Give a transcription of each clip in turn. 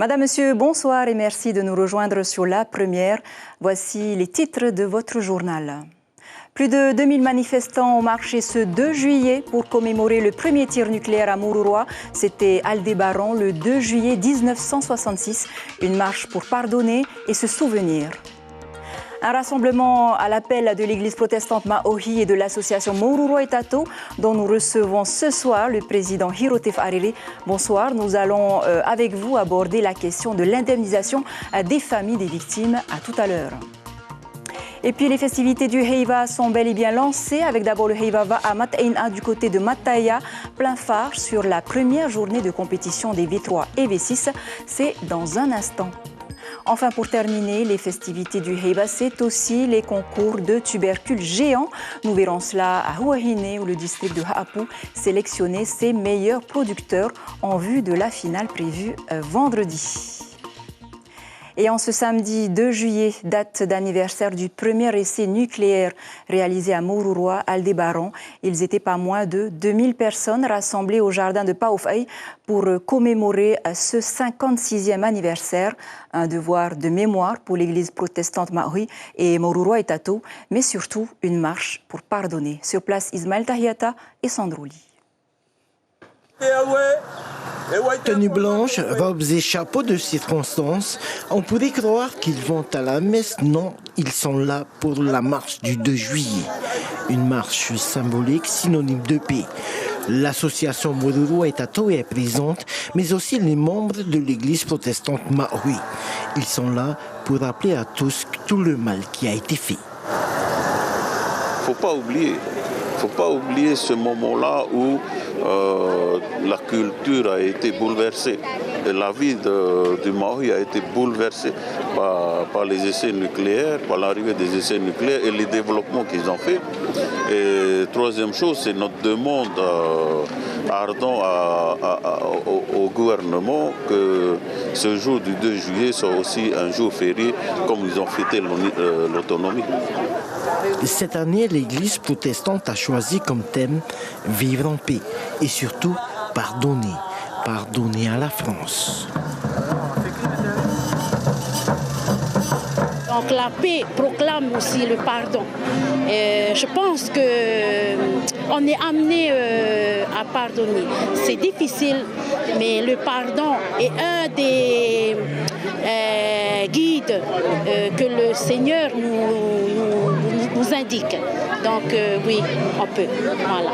Madame, Monsieur, bonsoir et merci de nous rejoindre sur la première. Voici les titres de votre journal. Plus de 2000 manifestants ont marché ce 2 juillet pour commémorer le premier tir nucléaire à Mururoa. C'était Aldébaran le 2 juillet 1966. Une marche pour pardonner et se souvenir. Un rassemblement à l'appel de l'église protestante Maohi et de l'association Mururoa Etato, dont nous recevons ce soir le président Hirotef Arere. Bonsoir, nous allons avec vous aborder la question de l'indemnisation des familles des victimes. À tout à l'heure. Et puis les festivités du Heiva sont bel et bien lancées avec d'abord le Heivava à Mataina du côté de Mataya, plein phare sur la première journée de compétition des V3 et V6. C'est dans un instant. Enfin, pour terminer, les festivités du Heiva, c'est aussi les concours de tubercules géants. Nous verrons cela à Huahine où le district de Haapu sélectionnait ses meilleurs producteurs en vue de la finale prévue vendredi. Et en ce samedi 2 juillet, date d'anniversaire du premier essai nucléaire réalisé à Mururoa, Aldébaran, ils étaient pas moins de 2000 personnes rassemblées au jardin de Paoufei pour commémorer ce 56e anniversaire. Un devoir de mémoire pour l'église protestante Maohi et Mururoa Etato, mais surtout une marche pour pardonner. Sur place, Ismaël Tahiata et Sandrouli. Tenue blanche, robes et chapeaux de circonstance, on pourrait croire qu'ils vont à la messe. Non, ils sont là pour la marche du 2 juillet. Une marche symbolique, synonyme de paix. L'association Mururoa Etato est présente, mais aussi les membres de l'église protestante Maohi. Ils sont là pour rappeler à tous tout le mal qui a été fait. Faut pas oublier ce moment-là où la culture a été bouleversée. Et la vie du Maohi a été bouleversée par les essais nucléaires, par l'arrivée des essais nucléaires et les développements qu'ils ont fait. Et troisième chose, c'est notre demande ardent au gouvernement que ce jour du 2 juillet soit aussi un jour férié comme ils ont fêté l'autonomie. Cette année, l'église protestante a choisi comme thème « Vivre en paix » et surtout « Pardonner ». Pardonner à la France. Donc la paix proclame aussi le pardon. Et je pense qu'on est amené à pardonner. C'est difficile, mais le pardon est un des guides que le Seigneur nous indique. Donc oui, on peut. Voilà.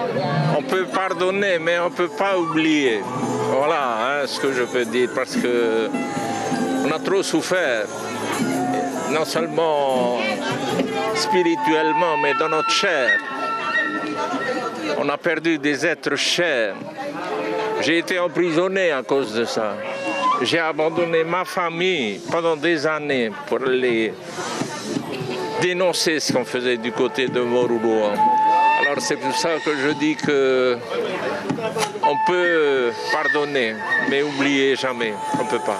On peut pardonner, mais on ne peut pas oublier. Voilà ce que je peux dire, parce qu'on a trop souffert. Non seulement spirituellement, mais dans notre chair. On a perdu des êtres chers. J'ai été emprisonné à cause de ça. J'ai abandonné ma famille pendant des années pour les dénoncer ce qu'on faisait du côté de Mururoa. Alors c'est pour ça que je dis que on peut pardonner, mais oublier jamais, on ne peut pas.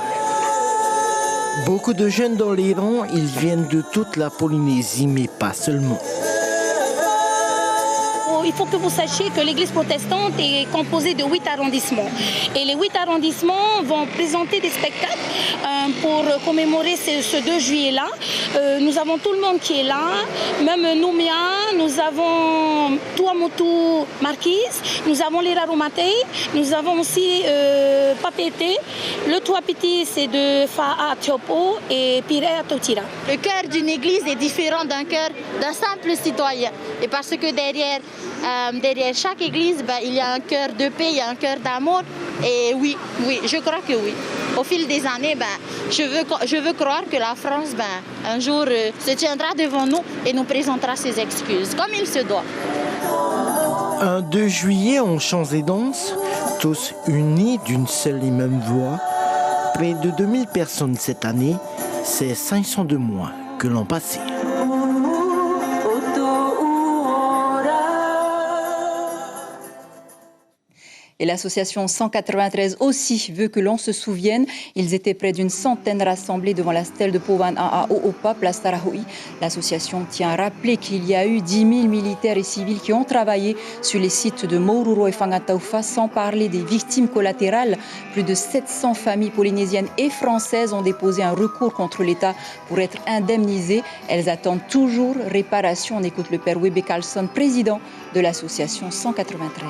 Beaucoup de jeunes dans les rangs, ils viennent de toute la Polynésie, mais pas seulement. Il faut que vous sachiez que l'église protestante est composée de 8 arrondissements. Et les 8 arrondissements vont présenter des spectacles pour commémorer ce 2 juillet-là. Nous avons tout le monde qui est là, même Noumia, nous avons Tuamotu Marquise, nous avons les Raromatei, nous avons aussi Papete. Le Tuapiti, c'est de Fa'a Tiopo et Pirea Totira. Le cœur d'une église est différent d'un cœur d'un simple citoyen. Et parce que derrière chaque église, il y a un cœur de paix, il y a un cœur d'amour. Et oui, je crois que oui. Au fil des années, je veux croire que la France, un jour, se tiendra devant nous et nous présentera ses excuses, comme il se doit. Un 2 juillet, on chante et danse, tous unis d'une seule et même voix. Près de 2000 personnes cette année, c'est 500 de moins que l'an passé. Et l'association 193 aussi veut que l'on se souvienne. Ils étaient près d'une centaine rassemblés devant la stèle de Povan à Oopa, place Tarahui. L'association tient à rappeler qu'il y a eu 10 000 militaires et civils qui ont travaillé sur les sites de Moururo et Fangataufa, sans parler des victimes collatérales. Plus de 700 familles polynésiennes et françaises ont déposé un recours contre l'État pour être indemnisées. Elles attendent toujours réparation. On écoute le père Webe Carlson, président de l'association 193.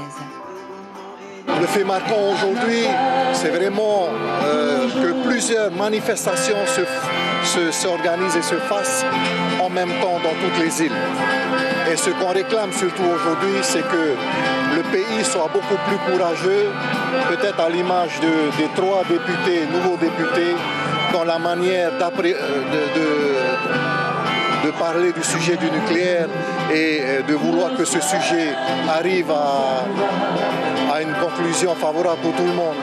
Le fait marquant aujourd'hui, c'est vraiment que plusieurs manifestations s'organisent et se fassent en même temps dans toutes les îles. Et ce qu'on réclame surtout aujourd'hui, c'est que le pays soit beaucoup plus courageux, peut-être à l'image des 3 députés, nouveaux députés, dans la manière de parler du sujet du nucléaire et de vouloir que ce sujet arrive à une conclusion favorable pour tout le monde.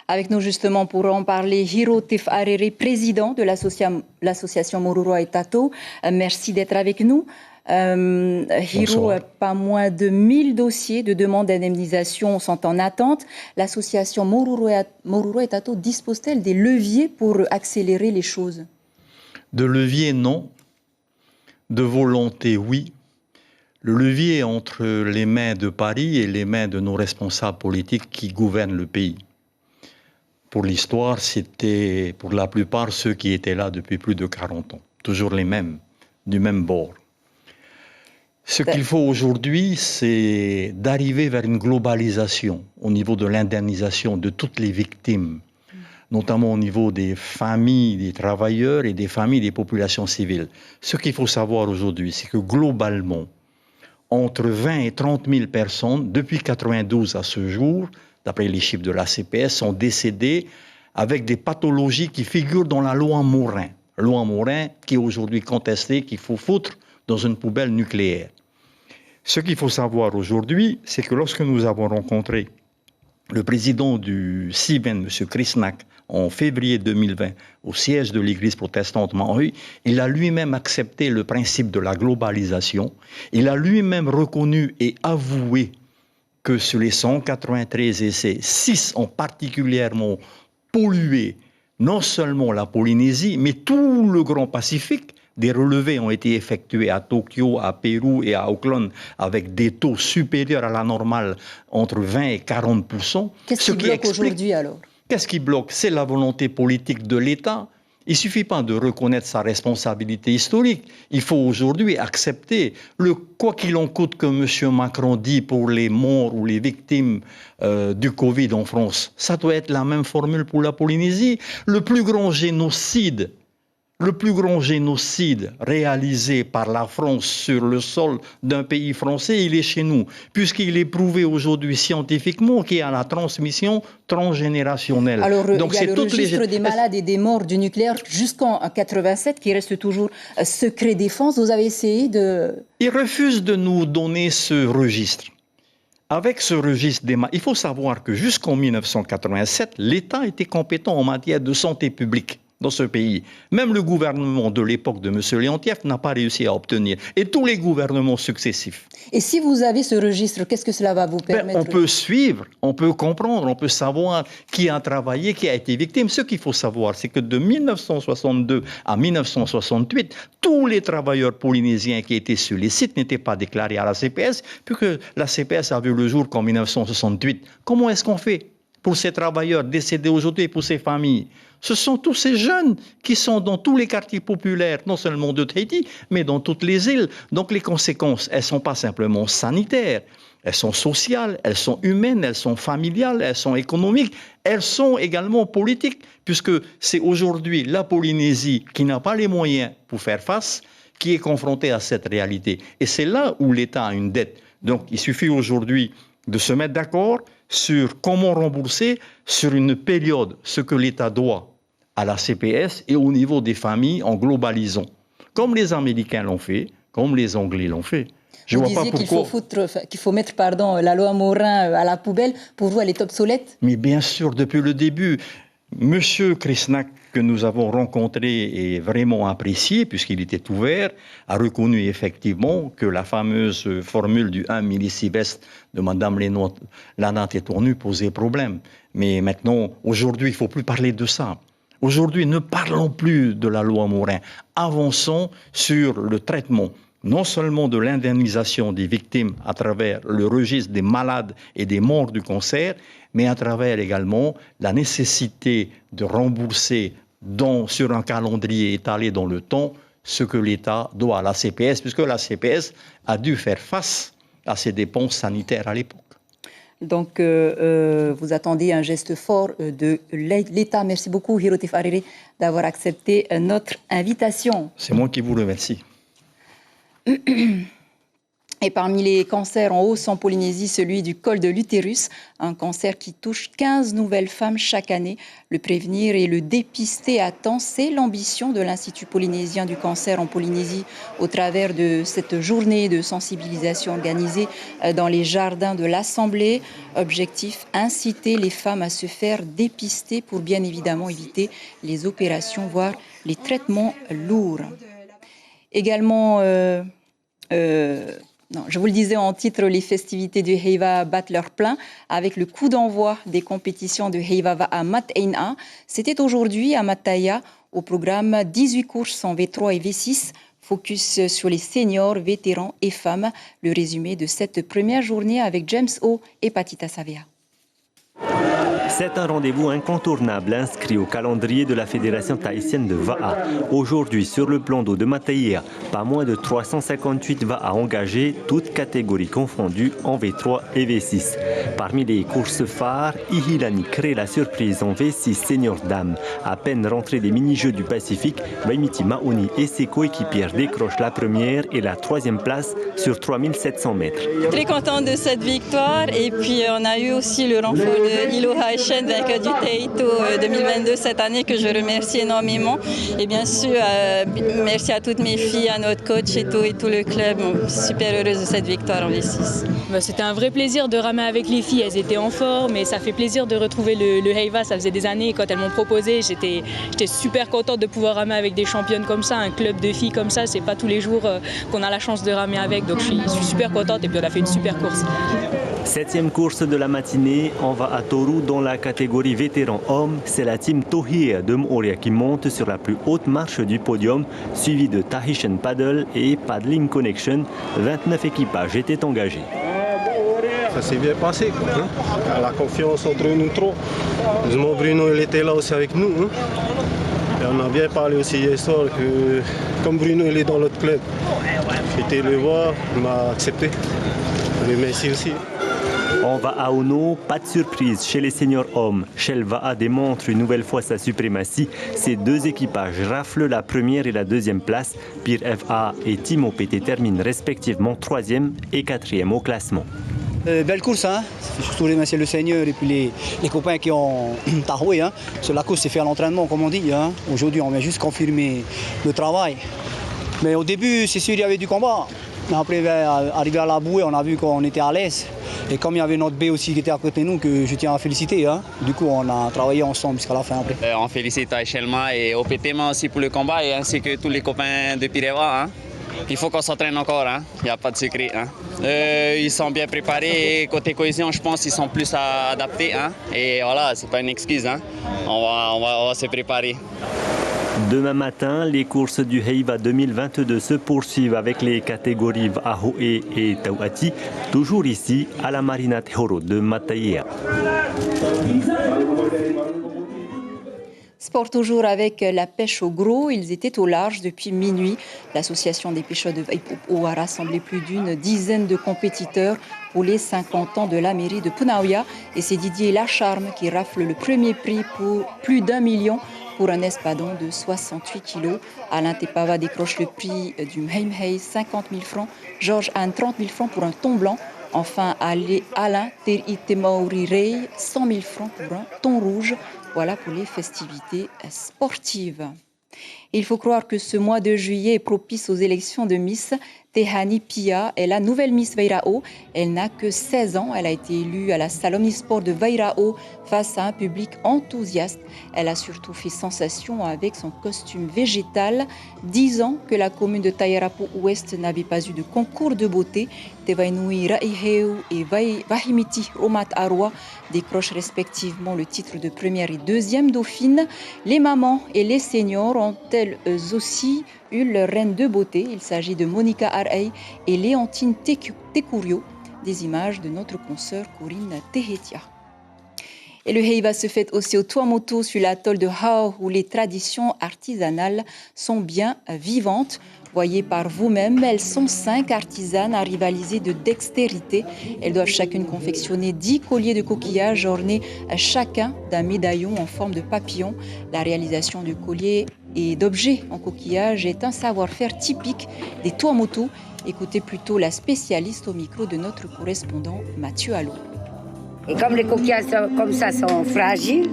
Avec nous justement pour en parler, Hiro Tif Arere, président de l'association Moururo et Tato. Merci d'être avec nous. Hiro, pas moins de 1000 dossiers de demande d'indemnisation sont en attente. L'association Moururo et Tato dispose-t-elle des leviers pour accélérer les choses? De levier, non. De volonté, oui. Le levier est entre les mains de Paris et les mains de nos responsables politiques qui gouvernent le pays. Pour l'histoire, c'était pour la plupart ceux qui étaient là depuis plus de 40 ans. Toujours les mêmes, du même bord. Ce qu'il faut aujourd'hui, c'est d'arriver vers une globalisation au niveau de l'indemnisation de toutes les victimes, notamment au niveau des familles des travailleurs et des familles des populations civiles. Ce qu'il faut savoir aujourd'hui, c'est que globalement, entre 20 et 30 000 personnes, depuis 1992 à ce jour, d'après les chiffres de la CPS, sont décédées avec des pathologies qui figurent dans la loi Morin. Loi Morin qui est aujourd'hui contestée, qu'il faut foutre dans une poubelle nucléaire. Ce qu'il faut savoir aujourd'hui, c'est que lorsque nous avons rencontré le président du CIBEN, M. Krisnak, en février 2020, au siège de l'Église protestante Maui, il a lui-même accepté le principe de la globalisation. Il a lui-même reconnu et avoué que sur les 193 essais, 6 ont particulièrement pollué non seulement la Polynésie, mais tout le Grand Pacifique. Des relevés ont été effectués à Tokyo, à Pérou et à Auckland avec des taux supérieurs à la normale, entre 20 et 40%. Qu'est-ce qui bloque aujourd'hui alors? Qu'est-ce qui bloque? C'est la volonté politique de l'État. Il ne suffit pas de reconnaître sa responsabilité historique. Il faut aujourd'hui accepter le quoi qu'il en coûte que M. Macron dit pour les morts ou les victimes du Covid en France. Ça doit être la même formule pour la Polynésie. Le plus grand génocide réalisé par la France sur le sol d'un pays français, il est chez nous, puisqu'il est prouvé aujourd'hui scientifiquement qu'il y a la transmission transgénérationnelle. Alors, donc, il y a le registre des malades et des morts du nucléaire jusqu'en 87 qui reste toujours secret défense. Vous avez essayé de... Ils refusent de nous donner ce registre. Avec ce registre des malades, il faut savoir que jusqu'en 1987, l'État était compétent en matière de santé publique dans ce pays. Même le gouvernement de l'époque de M. Leontiev n'a pas réussi à obtenir. Et tous les gouvernements successifs. Et si vous avez ce registre, qu'est-ce que cela va vous permettre? On peut suivre, on peut comprendre, on peut savoir qui a travaillé, qui a été victime. Ce qu'il faut savoir, c'est que de 1962 à 1968, tous les travailleurs polynésiens qui étaient sur les sites n'étaient pas déclarés à la CPS, puisque la CPS a vu le jour qu'en 1968. Comment est-ce qu'on fait pour ces travailleurs décédés aujourd'hui et pour ces familles? Ce sont tous ces jeunes qui sont dans tous les quartiers populaires, non seulement de Tahiti, mais dans toutes les îles. Donc les conséquences, elles ne sont pas simplement sanitaires, elles sont sociales, elles sont humaines, elles sont familiales, elles sont économiques, elles sont également politiques, puisque c'est aujourd'hui la Polynésie qui n'a pas les moyens pour faire face, qui est confrontée à cette réalité. Et c'est là où l'État a une dette. Donc il suffit aujourd'hui de se mettre d'accord sur comment rembourser sur une période ce que l'État doit à la CPS et au niveau des familles en globalisant. Comme les Américains l'ont fait, comme les Anglais l'ont fait. Vous disiez qu'il faut mettre la loi Morin à la poubelle. Pour vous, elle est obsolète? Mais bien sûr, depuis le début. Monsieur Krishnak, que nous avons rencontré et vraiment apprécié, puisqu'il était ouvert, a reconnu effectivement que la fameuse formule du 1 millisievert de Madame Lana-Tétornu posait problème. Mais maintenant, aujourd'hui, il ne faut plus parler de ça. Aujourd'hui, ne parlons plus de la loi Morin. Avançons sur le traitement, non seulement de l'indemnisation des victimes à travers le registre des malades et des morts du cancer, mais à travers également la nécessité de rembourser sur un calendrier étalé dans le temps ce que l'État doit à la CPS, puisque la CPS a dû faire face à ses dépenses sanitaires à l'époque. Donc, vous attendez un geste fort de l'État. Merci beaucoup, Hirote Farere, d'avoir accepté notre invitation. C'est moi qui vous remercie. Et parmi les cancers en hausse en Polynésie, celui du col de l'utérus, un cancer qui touche 15 nouvelles femmes chaque année. Le prévenir et le dépister à temps, c'est l'ambition de l'Institut polynésien du cancer en Polynésie au travers de cette journée de sensibilisation organisée dans les jardins de l'Assemblée. Objectif, inciter les femmes à se faire dépister pour bien évidemment éviter les opérations, voire les traitements lourds. Également... Non, je vous le disais en titre, les festivités du Heiva battent leur plein avec le coup d'envoi des compétitions de Heiva à Mat-Aina. C'était aujourd'hui à Mataya, au programme 18 courses en V3 et V6, focus sur les seniors, vétérans et femmes. Le résumé de cette première journée avec James O et Patita Savea. C'est un rendez-vous incontournable inscrit au calendrier de la Fédération tahitienne de Va'a. Aujourd'hui, sur le plan d'eau de Mataya, pas moins de 358 Va'a engagés, toutes catégories confondues en V3 et V6. Parmi les courses phares, Ihilani crée la surprise en V6 senior dames. À peine rentrée des mini-jeux du Pacifique, Waimiti Maoni et ses coéquipières décrochent la première et la troisième place sur 3700 mètres. Très contente de cette victoire et puis on a eu aussi le renfort de Iloha Shen, vainqueur du Teito 2022 cette année, que je remercie énormément. Et bien sûr, merci à toutes mes filles, à notre coach et tout le club. Super heureuse de cette victoire en V6. C'était un vrai plaisir de ramer avec les filles. Elles étaient en forme et ça fait plaisir de retrouver le Heiva. Ça faisait des années quand elles m'ont proposé. J'étais super contente de pouvoir ramer avec des championnes comme ça, un club de filles comme ça. C'est pas tous les jours qu'on a la chance de ramer avec. Donc je suis super contente et puis on a fait une super course. 7e course de la matinée, on va à Toru dans la catégorie vétéran homme. C'est la team Tohir de Moorea qui monte sur la plus haute marche du podium, suivi de Tahitian Paddle et Paddling Connection. 29 équipages étaient engagés. Ça s'est bien passé, quoi, hein. La confiance entre nous trois. Heureusement, Bruno il était là aussi avec nous. Hein. Et on a bien parlé aussi hier soir que, comme Bruno il est dans notre club, j'étais le voir, il m'a accepté. Mais merci aussi. On va à Ono, pas de surprise chez les seniors hommes. Shell Va'a démontre une nouvelle fois sa suprématie. Ces deux équipages raflent la première et la deuxième place. Pire FA et Timo PT terminent respectivement 3e et 4e au classement. Belle course, hein. Surtout remercier le Seigneur et puis les copains qui ont taroué. Hein. La course s'est faite à l'entraînement, comme on dit. Hein. Aujourd'hui, on vient juste confirmer le travail. Mais au début, c'est sûr, il y avait du combat. Après, arrivé à la bouée, on a vu qu'on était à l'aise. Et comme il y avait notre B aussi qui était à côté de nous, que je tiens à féliciter. Hein. Du coup, on a travaillé ensemble jusqu'à la fin. Après. On félicite Aïchelma et OPTMA aussi pour le combat, et ainsi que tous les copains de Pireva. Hein. Il faut qu'on s'entraîne encore, hein. Il n'y a pas de secret. Hein. Ils sont bien préparés et côté cohésion, je pense qu'ils sont plus adaptés. Hein. Et voilà, c'est pas une excuse. Hein. On va se préparer. Demain matin, les courses du Heiva 2022 se poursuivent avec les catégories Va'ahoe et Tauati, toujours ici à la Marina Tehoro de Mataya. Sport toujours avec la pêche au gros. Ils étaient au large depuis minuit. L'association des pêcheurs de Vaipopo a rassemblé plus d'une dizaine de compétiteurs pour les 50 ans de la mairie de Punaoya. Et c'est Didier Lacharme qui rafle le premier prix pour plus d'1 million pour un espadon de 68 kilos. Alain Tepava décroche le prix du Mheimhei, 50 000 francs. Georges Anne, 30 000 francs pour un thon blanc. Enfin, Alain Temauri-Rei, 100 000 francs pour un thon rouge. Voilà pour les festivités sportives. Il faut croire que ce mois de juillet est propice aux élections de Miss. Tehani Pia est la nouvelle Miss Vairao. Elle n'a que 16 ans. Elle a été élue à la salle Omnisport de Vairao face à un public enthousiaste. Elle a surtout fait sensation avec son costume végétal. 10 ans que la commune de Tayarapu Ouest n'avait pas eu de concours de beauté. Tevainui Raiheu et Vahimiti Romat Arwa décrochent respectivement le titre de première et deuxième dauphine. Les mamans et les seniors ont elles aussi eu leur reine de beauté. Il s'agit de Monica Arey et Léontine Tekurio, des images de notre consoeur Corinne Tehetia. Et le Heiva se fête aussi au Tuamotu sur l'atoll de Hao où les traditions artisanales sont bien vivantes. Voyez par vous-même, elles sont 5 artisanes à rivaliser de dextérité. Elles doivent chacune confectionner 10 colliers de coquillages ornés chacun d'un médaillon en forme de papillon. La réalisation du collier et d'objets en coquillage est un savoir-faire typique des Tuamotu. Écoutez plutôt la spécialiste au micro de notre correspondant Mathieu Allot. Et comme les coquillages comme ça sont fragiles,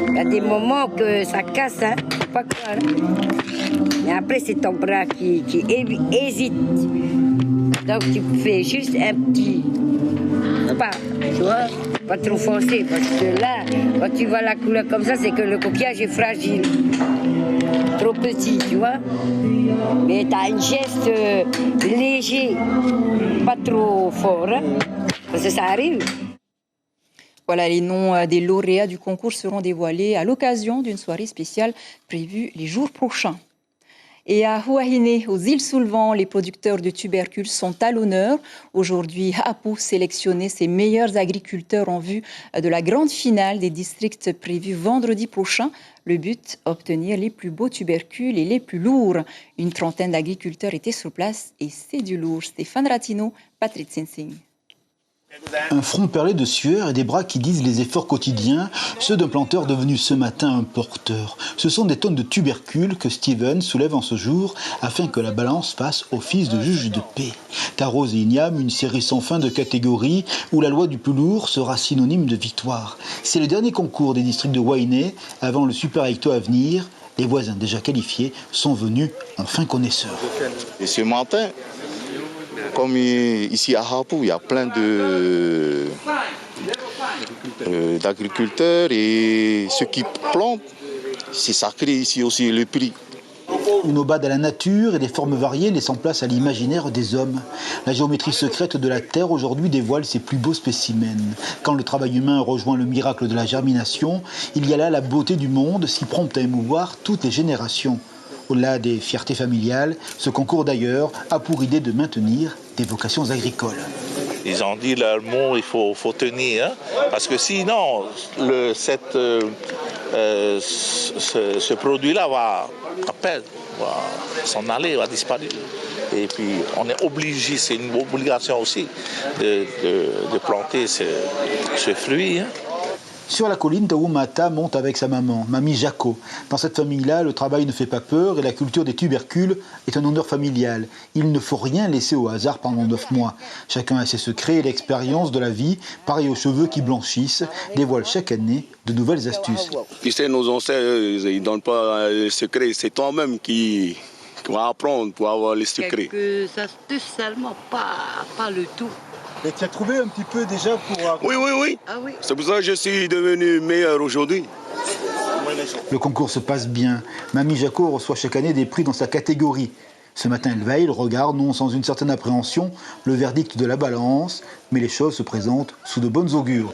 il y a des moments que ça casse, hein, pas croire. Mais après, c'est ton bras qui hésite. Donc, tu fais juste un petit pas, tu vois, pas trop foncé. Parce que là, quand tu vois la couleur comme ça, c'est que le coquillage est fragile. Trop petit, tu vois. Mais tu as un geste léger, pas trop fort, hein, parce que ça arrive. Voilà, les noms des lauréats du concours seront dévoilés à l'occasion d'une soirée spéciale prévue les jours prochains. Et à Huahine, aux îles Soulevent, les producteurs de tubercules sont à l'honneur. Aujourd'hui, Hapu sélectionnait ses meilleurs agriculteurs en vue de la grande finale des districts prévue vendredi prochain. Le but, obtenir les plus beaux tubercules et les plus lourds. Une trentaine d'agriculteurs étaient sur place et c'est du lourd. Stéphane Ratino, Patrick Sensing. Un front perlé de sueur et des bras qui disent les efforts quotidiens, ceux d'un planteur devenu ce matin un porteur. Ce sont des tonnes de tubercules que Steven soulève en ce jour afin que la balance fasse office de juge de paix. Taros et Ignam, une série sans fin de catégories où la loi du plus lourd sera synonyme de victoire. C'est le dernier concours des districts de Wainé avant le Super Hecto à venir. Les voisins déjà qualifiés sont venus en fin connaisseurs. Et ce matin, comme ici à Hapu, il y a plein d'agriculteurs et ceux qui plantent, c'est sacré ici aussi le prix. Une aubade à la nature et des formes variées laissant place à l'imaginaire des hommes. La géométrie secrète de la Terre aujourd'hui dévoile ses plus beaux spécimens. Quand le travail humain rejoint le miracle de la germination, il y a là la beauté du monde si prompte à émouvoir toutes les générations. Au-delà des fiertés familiales, ce concours d'ailleurs a pour idée de maintenir des vocations agricoles. Ils ont dit leur mot, il faut tenir, hein, parce que sinon, ce produit-là va s'en aller, va disparaître. Et puis, on est obligé, c'est une obligation aussi, de planter ce fruit. Hein. Sur la colline, Taoumata monte avec sa maman, Mamie Jaco. Dans cette famille-là, le travail ne fait pas peur et la culture des tubercules est un honneur familial. Il ne faut rien laisser au hasard pendant 9 mois. Chacun a ses secrets et l'expérience de la vie, pareil aux cheveux qui blanchissent, dévoile chaque année de nouvelles astuces. Tu sais, nos ancêtres, ils ne donnent pas les secrets, c'est toi-même qui va apprendre pour avoir les secrets. Quelques astuces seulement, pas le tout. Et tu as trouvé un petit peu déjà pour... Oui. Ah oui. C'est pour ça que je suis devenu meilleur aujourd'hui. Le concours se passe bien. Mamie Jaco reçoit chaque année des prix dans sa catégorie. Ce matin, elle veille, regarde, non sans une certaine appréhension, le verdict de la balance, mais les choses se présentent sous de bonnes augures.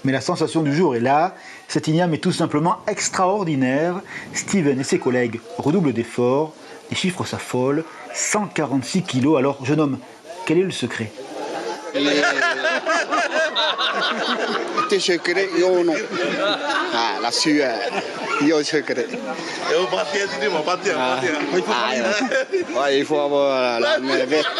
Mais la sensation du jour est là. Cet igname est tout simplement extraordinaire. Steven et ses collègues redoublent d'efforts. Les chiffres s'affolent. 146 kilos. Alors, jeune homme, quel est le secret? Le secret, non. Ah, la sueur. Il y a le secret. Il faut avoir la main verte.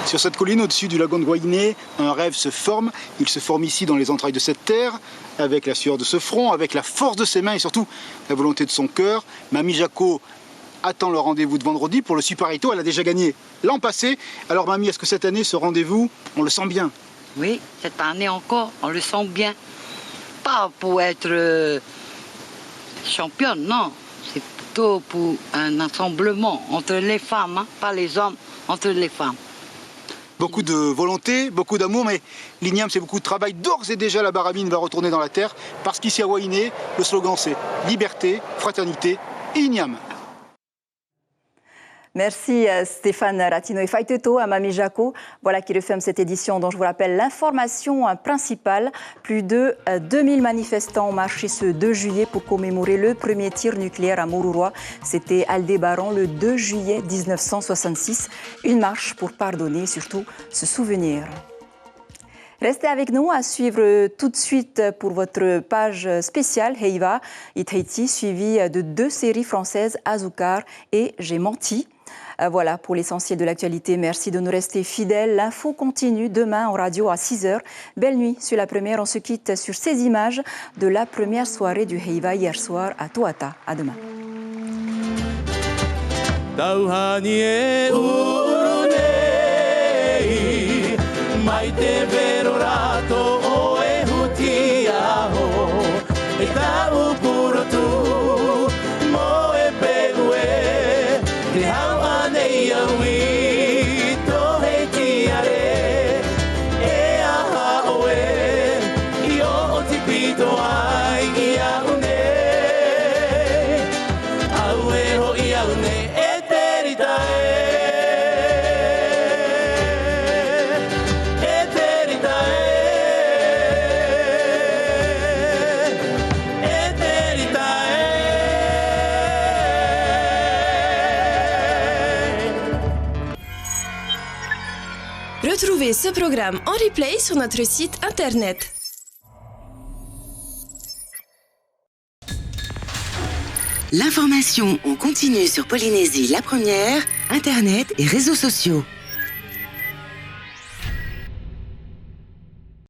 Sur cette colline au-dessus du lagon de Wainé, un rêve se forme. Il se forme ici dans les entrailles de cette terre, avec la sueur de ce front, avec la force de ses mains et surtout la volonté de son cœur. Mamie Jaco attend le rendez-vous de vendredi pour le Super Ito. Elle a déjà gagné l'an passé. Alors mamie, est-ce que cette année, ce rendez-vous, on le sent bien? Oui, cette année encore, on le sent bien. Pas pour être championne, non. C'est plutôt pour un assemblement entre les femmes, hein, pas les hommes, entre les femmes. Beaucoup de volonté, beaucoup d'amour, mais l'Ignam, c'est beaucoup de travail. D'ores et déjà, la Baramine va retourner dans la terre, parce qu'ici à Wainé, le slogan c'est liberté, fraternité et Ignam. Merci Stéphane Ratino et Faiteto à Mamie Jaco. Voilà qui referme cette édition dont je vous rappelle l'information principale. Plus de 2000 manifestants ont marché ce 2 juillet pour commémorer le premier tir nucléaire à Mururoa. C'était Aldébaran le 2 juillet 1966. Une marche pour pardonner et surtout se souvenir. Restez avec nous à suivre tout de suite pour votre page spéciale Heiva Itaiti, suivie de 2 séries françaises, Azoukar et J'ai menti. Voilà pour l'essentiel de l'actualité. Merci de nous rester fidèles. L'info continue demain en radio à 6h. Belle nuit sur la première. On se quitte sur ces images de la première soirée du Heiva hier soir à Toata. À demain. Retrouvez ce programme en replay sur notre site internet. L'information en continu sur Polynésie la première, internet et réseaux sociaux.